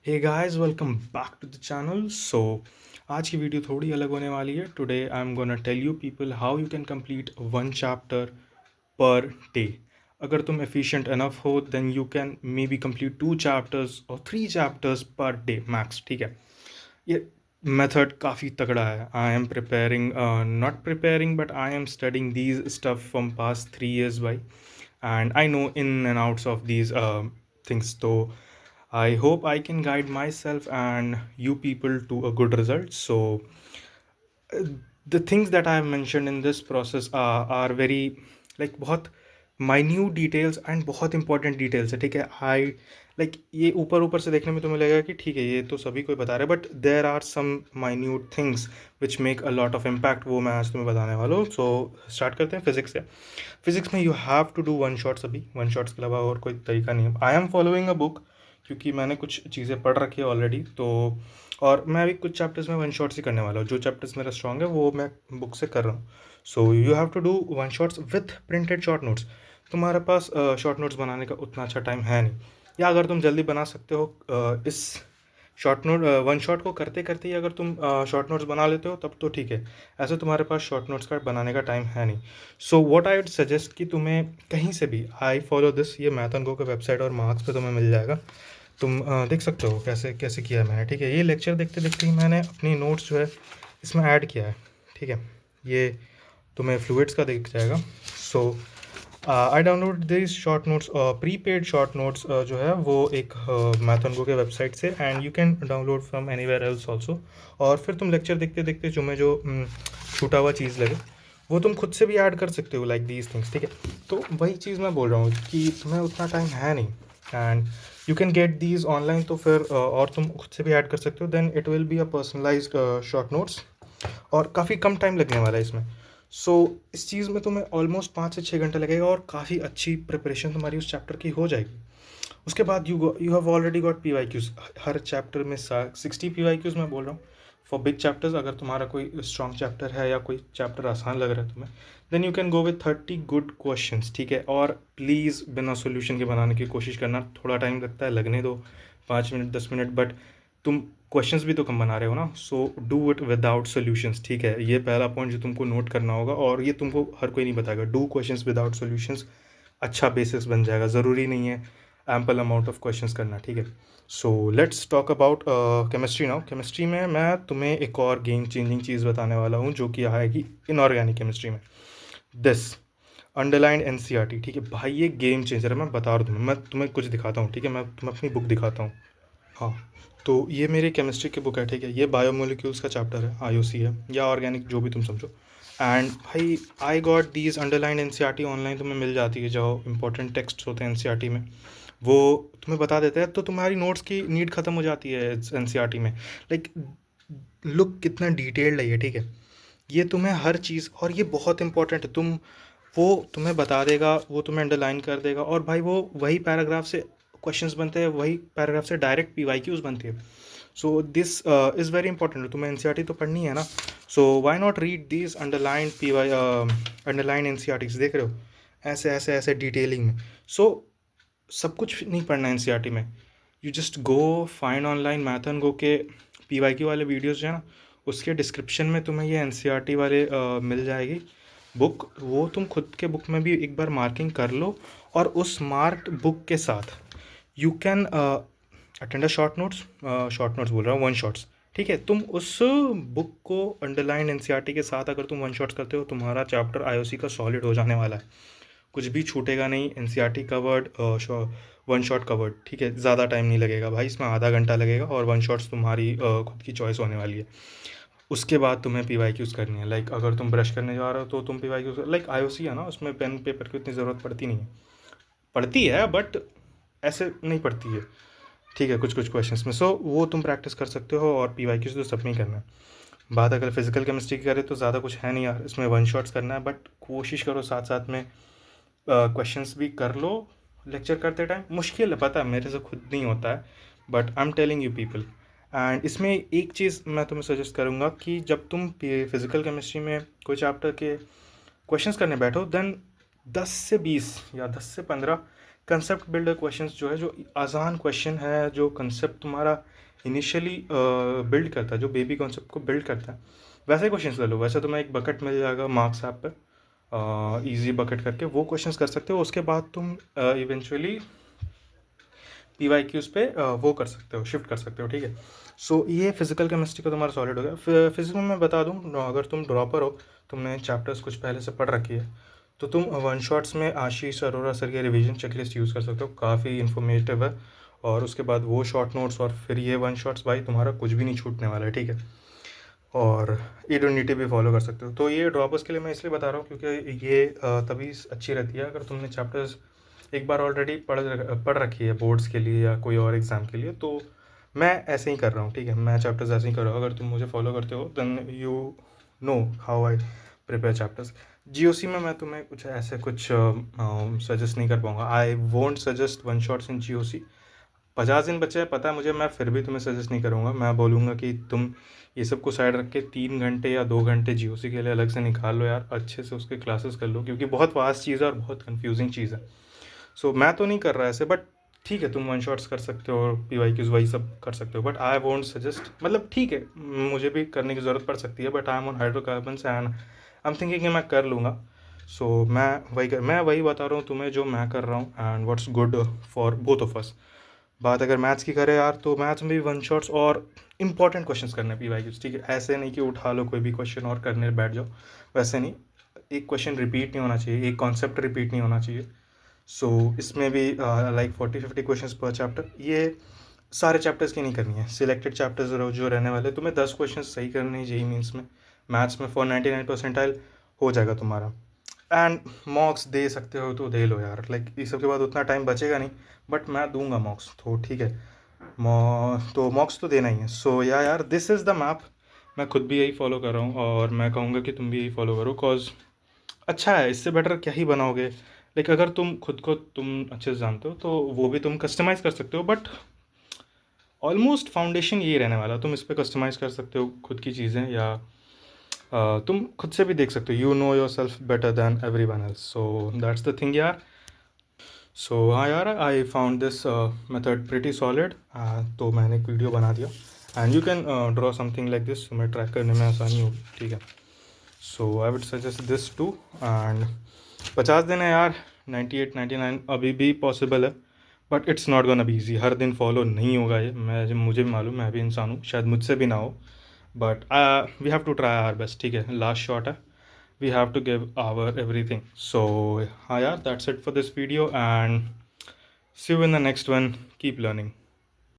Hey guys, welcome back to the channel. आज की video थोड़ी अलग होने वाली है। Today I am gonna tell you people how you can complete one chapter per day. अगर तुम एफिशिएंट इनफ हो then you can may be complete 2 chapters और 3 चैप्टर्स पर डे मैक्स। ठीक है, ये मेथड काफ़ी तगड़ा है। I am preparing, not preparing but I am studying these stuff from past 3 years by, and I know in and outs of these things. So I hope I can guide myself and you people to a good result. So uh, the things that I have mentioned in this process are very like बहुत minute details and बहुत important details है। ठीक है, I like ये ऊपर ऊपर से देखने में तुम्हें लगेगा कि ठीक है ये तो सभी कोई बता रहे हैं, but there are some minute things which make a lot of impact. वो मैं आज तुम्हें बताने वाला हूँ। सो स्टार्ट करते हैं फिजिक्स से। फिजिक्स में you have to do one shots. अभी वन शॉट्स के अलावा और कोई तरीका नहीं है। I am following a book क्योंकि मैंने कुछ चीज़ें पढ़ रखी है ऑलरेडी। तो और मैं अभी कुछ चैप्टर्स में वन शॉट्स ही करने वाला हूँ। जो चैप्टर्स मेरा स्ट्रॉन्ग है वो मैं बुक से कर रहा हूँ। So you have to do one shots with printed short notes. तुम्हारे पास शॉर्ट नोट्स बनाने का उतना अच्छा टाइम है नहीं, या अगर तुम जल्दी बना सकते हो इस शॉर्ट नोट वन शॉट को करते करते ही अगर तुम शॉर्ट नोट्स बना लेते हो तब तो ठीक है। ऐसे तुम्हारे पास शॉर्ट नोट्स का बनाने का टाइम है नहीं। So what I would suggest कि तुम्हें कहीं से भी, आई फॉलो दिस, ये मैथ एंड गो का वेबसाइट और मार्क्स पे तुम्हें मिल जाएगा। तुम देख सकते हो कैसे कैसे किया है मैंने। ठीक है, ये लेक्चर देखते देखते ही मैंने अपनी नोट्स जो है इसमें ऐड किया है। ठीक है, ये तुम्हें फ्लूइड्स का दिख जाएगा। So I download this short notes, prepaid short notes जो है वो एक मैथ एंड गो के वेबसाइट से, and you can download from anywhere else also. और फिर तुम लेक्चर देखते देखते तुम्हें जो छूटा हुआ चीज़ लगे वो तुम खुद से भी ऐड कर सकते हो, लाइक दीज थिंग्स। ठीक है, तो वही चीज़ मैं बोल रहा हूँ कि तुम्हें उतना टाइम है नहीं and you can get these online. तो फिर और तुम खुद से भी ऐड कर सकते हो, then it will be a personalised short notes और काफ़ी कम टाइम लगने वाला है इसमें। सो इस चीज़ में तुम्हें ऑलमोस्ट 5 से 6 घंटे लगेगा और काफ़ी अच्छी प्रिपरेशन तुम्हारी उस चैप्टर की हो जाएगी। उसके बाद you have already got P Y Qs. हर चैप्टर में 60 पी वाई क्यूज़ मैं बोल रहा हूँ फॉर बिग चैप्टर्स। अगर तुम्हारा कोई स्ट्रॉन्ग चैप्टर है या कोई चैप्टर आसान लग रहा है तुम्हें, then you can go with 30 good questions. ठीक है, और प्लीज़ बिना सोल्यूशन के बनाने की कोशिश करना। थोड़ा टाइम लगता है, लगने दो 5 मिनट 10 मिनट, बट तुम क्वेश्चंस भी तो कम बना रहे हो ना। So do it without solutions. ठीक है, ये पहला पॉइंट जो तुमको नोट करना होगा, और ये तुमको हर कोई नहीं बताएगा। डू क्वेश्चंस विदाउट सोल्यूशंस, अच्छा बेसिस बन जाएगा। ज़रूरी नहीं है एम्पल अमाउंट ऑफ क्वेश्चंस करना। ठीक है, so let's talk about chemistry now. Chemistry में मैं तुम्हें एक और गेम चेंजिंग चीज़ बताने वाला हूँ जो कि आएगी इनऑर्गेनिक केमिस्ट्री में। This underlined NCERT. ठीक है भाई, ये गेम चेंजर है। मैं बता रहा हूँ, मैं तुम्हें कुछ दिखाता हूँ। ठीक है, मैं तुम्हें अपनी बुक दिखाता हूँ। हाँ, तो ये मेरी केमिस्ट्री की बुक है। ठीक है, ये बायोमोलिक्यूल्स का चैप्टर है, आईओसी है या ऑर्गेनिक, जो भी तुम समझो। एंड भाई I got these underline NCERT online तुम्हें मिल जाती है। जो इंपॉर्टेंट टेक्स्ट होते हैं एनसीईआरटी में वो तुम्हें बता देते हैं, तो तुम्हारी नोट्स की नीड ख़त्म हो जाती है एनसीईआरटी में। लाइक लुक कितना डिटेल्ड है ये। ठीक है, ये तुम्हें हर चीज़, और ये बहुत इंपॉर्टेंट है, वो तुम्हें बता देगा, वो तुम्हें अंडरलाइन कर देगा। और भाई वो वही पैराग्राफ से क्वेश्चंस बनते हैं, वही पैराग्राफ से डायरेक्ट पीवाईक्यूज बनती है। So this is very important. तुम्हें एनसीईआरटी तो पढ़नी है ना, so why not read this underline PY underline NCERTs. देख रहे हो ऐसे ऐसे ऐसे डिटेलिंग में। सो सब कुछ नहीं पढ़ना है एनसीईआरटी में। You just go find online math and go के पीवाईक्यू वाले वीडियोज़ जो है ना, उसके डिस्क्रिप्शन में तुम्हें ये एनसीईआरटी वाले मिल जाएगी बुक। वो तुम खुद के बुक में भी एक बार मार्किंग कर लो, और उस मार्क्ड बुक के साथ you can attend a short notes बोल रहा हूँ, वन शॉट्स। ठीक है, तुम उस बुक को अंडरलाइन एनसीईआरटी के साथ अगर तुम वन शॉट्स करते हो, तुम्हारा चैप्टर आईओसी का सॉलिड हो जाने वाला है। कुछ भी छूटेगा नहीं, NCERT covered, one shot covered. ठीक है, ज़्यादा टाइम नहीं लगेगा भाई, इसमें आधा घंटा लगेगा और वन शॉट्स तुम्हारी खुद की चॉइस होने वाली है। उसके बाद तुम्हें पी वाई क्यूज़ करनी है। लाइक अगर तुम ब्रश करने जा रहे हो तो तुम P Y Qs, like IOC है ना, उसमें पेन पेपर की उतनी ज़रूरत पड़ती नहीं है। पड़ती है बट ऐसे नहीं पड़ती है। ठीक है, कुछ कुछ क्वेश्चंस में। सो वो तुम प्रैक्टिस कर सकते हो, और पी वाई क्यूज़ तो सब में ही करना है। बात अगर फिजिकल केमिस्ट्री की करें तो ज़्यादा कुछ है नहीं यार, इसमें वन शॉट्स करना है, बट कोशिश करो साथ साथ में क्वेश्चंस भी कर लो। लेक्चर करते टाइम मुश्किल है, पता है, मेरे से खुद नहीं होता है, but I am telling you people. And इसमें एक चीज़ मैं तुम्हें सजेस्ट करूँगा कि जब तुम फिजिकल केमिस्ट्री में कोई चैप्टर के क्वेश्चंस करने बैठो, देन 10 से 20 या 10 से 15 कंसेप्ट बिल्डर क्वेश्चंस जो है, जो आसान क्वेश्चन है, जो कंसेप्ट तुम्हारा इनिशियली बिल्ड करता है, जो बेबी कॉन्सेप्ट को बिल्ड करता है, वैसे क्वेश्चंस ले लो। वैसे तुम्हें एक बकेट मिल जाएगा मार्क्स ऐप पे, इजी बकेट करके वो क्वेश्चंस कर सकते हो। उसके बाद तुम इवेंचुअली PYQs पे वो कर सकते हो, शिफ्ट कर सकते हो, ठीक है। सो ये फिजिकल केमिस्ट्री का तुम्हारा सॉलिड हो गया। फिजिक्स में मैं बता दूं, अगर तुम ड्रॉपर हो, तुमने चैप्टर्स कुछ पहले से पढ़ रखी है, तो तुम वन शॉट्स में आशीष अरोरा सर के रिवीजन चेकलिस्ट यूज़ कर सकते हो, काफ़ी इन्फॉर्मेटिव है। और उसके बाद वो शॉर्ट नोट्स और फिर ये वन शॉट्स, भाई तुम्हारा कुछ भी नहीं छूटने वाला है, ठीक है। और इडोनिटी भी फॉलो कर सकते हो। तो ये ड्रॉपर्स के लिए मैं इसलिए बता रहा हूँ क्योंकि ये तभी अच्छी रहती है अगर तुमने चैप्टर्स एक बार ऑलरेडी पढ़ रखी है बोर्ड्स के लिए या कोई और एग्ज़ाम के लिए। तो मैं ऐसे ही कर रहा हूँ, ठीक है, मैं चैप्टर्स ऐसे ही कर रहा हूँ। अगर तुम मुझे फॉलो करते हो then you know how I prepare chapters. GOC में मैं तुम्हें कुछ सजेस्ट नहीं कर पाऊँगा। I won't suggest one shots in GOC। 50 दिन बचे हैं, पता है मुझे, मैं फिर भी तुम्हें सजेस्ट नहीं करूँगा। मैं बोलूँगा कि तुम ये सब को साइड रख के 3 घंटे या 2 घंटे GOC के लिए अलग से निकाल लो यार, अच्छे से उसके क्लासेस कर लो, क्योंकि बहुत वास्ट चीज़ है और बहुत कन्फ्यूजिंग चीज़ है। सो मैं तो नहीं कर रहा ऐसे, बट ठीक है, तुम वन शॉट्स कर सकते हो, PYQs वही सब कर सकते हो, बट आई वोंट सजेस्ट। मतलब ठीक है, मुझे भी करने की ज़रूरत पड़ सकती है, but I am on hydrocarbons and I am thinking कि मैं कर लूँगा। सो मैं वही बता रहा हूँ तुम्हें जो मैं कर रहा हूँ and what's good for both of us. बात अगर मैथ्स की करें यार, तो मैथ्स में भी वन शॉट्स और इंपॉर्टेंट क्वेश्चंस करने PYQs, ठीक है। ऐसे नहीं कि उठा लो कोई भी क्वेश्चन और करने बैठ जाओ, वैसे नहीं। एक क्वेश्चन रिपीट नहीं होना चाहिए, एक कॉन्सेप्ट रिपीट नहीं होना चाहिए। सो इसमें भी लाइक 40-50 क्वेश्चंस पर चैप्टर। ये सारे चैप्टर्स की नहीं करनी है, सिलेक्टेड चैप्टर्स जो रहने वाले, तुम्हें 10 क्वेश्चन सही करने ही जेईई मीन्स में। मैथ्स में 499 परसेंटाइल हो जाएगा तुम्हारा। एंड मॉक्स दे सकते हो तो दे लो यार, लाइक इस सब के बाद उतना टाइम बचेगा नहीं, बट मैं दूंगा मॉक्स तो ठीक है। तो मॉक्स तो देना ही है। सो यार दिस इज़ द मैप। मैं खुद भी यही फॉलो कर रहा हूँ और मैं कहूँगा कि तुम भी यही फॉलो करो, कॉज अच्छा है, इससे बेटर क्या ही बनाओगे। लाइक अगर तुम खुद को तुम अच्छे से जानते हो तो वो भी तुम कस्टमाइज़ कर सकते हो, बट ऑलमोस्ट फाउंडेशन यही रहने वाला। तुम इस पर कस्टमाइज़ कर सकते हो खुद की चीज़ें, या तुम खुद से भी देख सकते हो। You know yourself better than everyone else, so that's the thing यार। सो हाँ यार, I found this method pretty solid. तो मैंने एक वीडियो बना दिया and you can draw something like this, तुम्हें ट्रैक करने में आसानी होगी, ठीक है। So I would suggest this to. And 50 दिन है यार, 98-99 अभी भी पॉसिबल है, but it's not gonna be easy. हर दिन फॉलो नहीं होगा ये, मुझे भी मालूम, मैं भी इंसान हूँ, शायद मुझसे भी ना हो, but we have to try our best, ठीक है। लास्ट शॉट है, we have to give our everything. So yeah, that's it for this video and see you in the next one. Keep learning.